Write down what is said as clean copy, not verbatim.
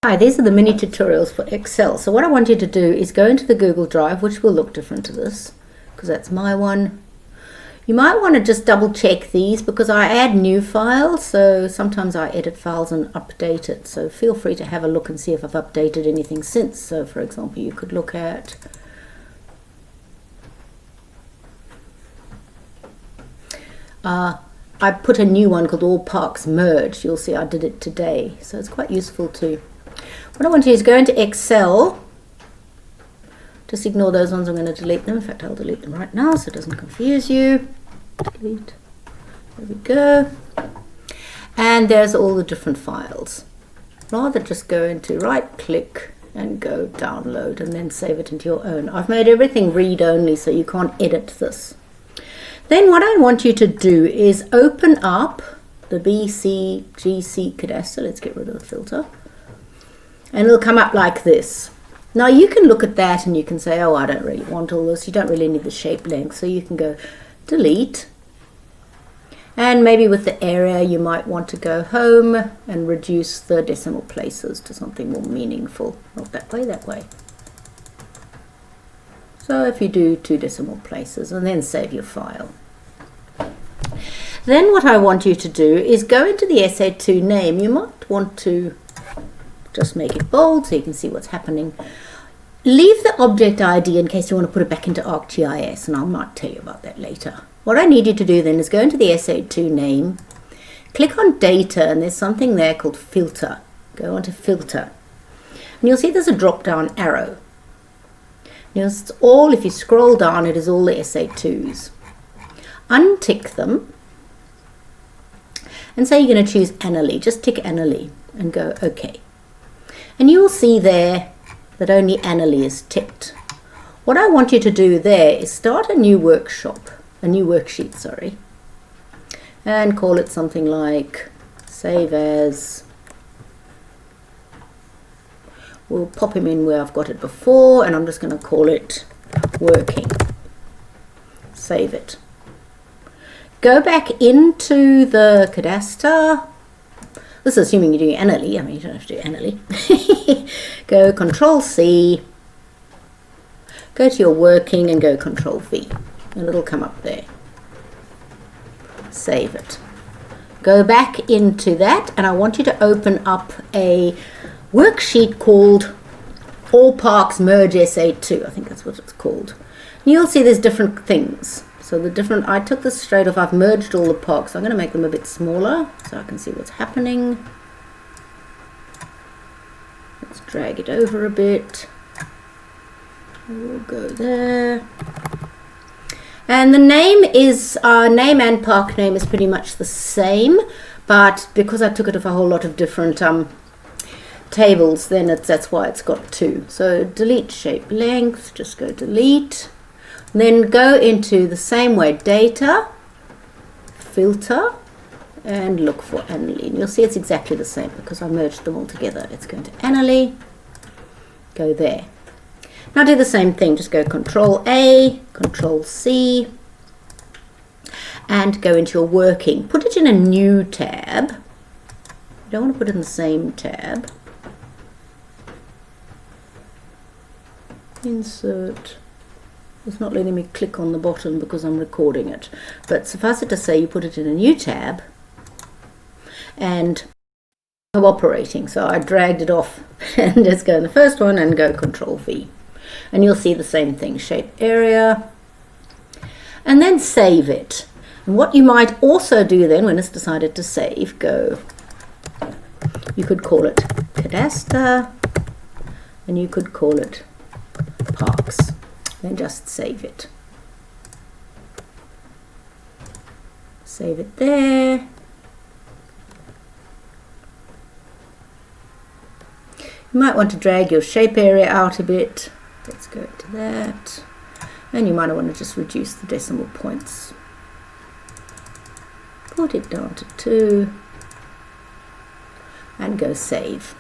Hi, these are the mini tutorials for Excel. So what I want you to do is go into the Google Drive, which will look different to this because that's my one. You might want to just double check these because I add new files, so sometimes I edit files and update it. So feel free to have a look and see if I've updated anything since. So for example, you could look at I put a new one called All Parks Merged. You'll see I did it today, so it's quite useful too. What I want to do is go into Excel. Just ignore those ones, I'm going to delete them. In fact, I'll delete them right now so it doesn't confuse you. Delete. There we go. And there's all the different files. Rather just go into right click and go download and then save it into your own. I've made everything read only so you can't edit this. Then what I want you to do is open up the BCGC Cadastre. Let's get rid of the filter. And it'll come up like this. Now you can look at that and you can say, oh, I don't really want all this. You don't really need the shape length. So you can go delete. And maybe with the area you might want to go home and reduce the decimal places to something more meaningful. Not that way, that way. So if you do 2 decimal places and then save your file. Then what I want you to do is go into the SA2 name. You might want to just make it bold so you can see what's happening. Leave the object ID in case you want to put it back into ArcGIS, and I might tell you about that later. What I need you to do then is go into the SA2 name, click on data, and there's something there called filter. Go on to filter. And you'll see there's a drop down arrow. It's all, if you scroll down, it is all the SA2s. Untick them. And say you're going to choose Annalee. Just tick Annalee and go OK. And you will see there that only Annalee is ticked. What I want you to do there is start a new worksheet, sorry, and call it something like save as. We'll pop him in where I've got it before, and I'm just going to call it working. Save it. Go back into the Cadastre. This is assuming you're doing Annalee. I mean, you don't have to do Annalee. Go Control C. Go to your working and go Control V. And it'll come up there. Save it. Go back into that, and I want you to open up a worksheet called All Parks Merge SA2. I think that's what it's called. And you'll see there's different things. So I took this straight off. I've merged all the parks. I'm going to make them a bit smaller so I can see what's happening. Let's drag it over a bit. We'll go there. And the name is, name and park name is pretty much the same, but because I took it off a whole lot of different tables, then that's why it's got 2. So delete shape length, just go delete. Then go into the same way, data, filter, and look for Annalee. And you'll see it's exactly the same because I merged them all together. Let's go into Annalee, go there. Now do the same thing, just go Control A, Control C, and go into your working. Put it in a new tab. You don't want to put it in the same tab. Insert. It's not letting me click on the bottom because I'm recording it. But suffice it to say, you put it in a new tab and cooperating. So I dragged it off and just go in the first one and go Control V. And you'll see the same thing, shape area. And then save it. And what you might also do then when it's decided to save, you could call it Cadastre and you could call it Parks. Then just save it. Save it there. You might want to drag your shape area out a bit. Let's go to that. And you might want to just reduce the decimal points. Put it down to 2. And go save.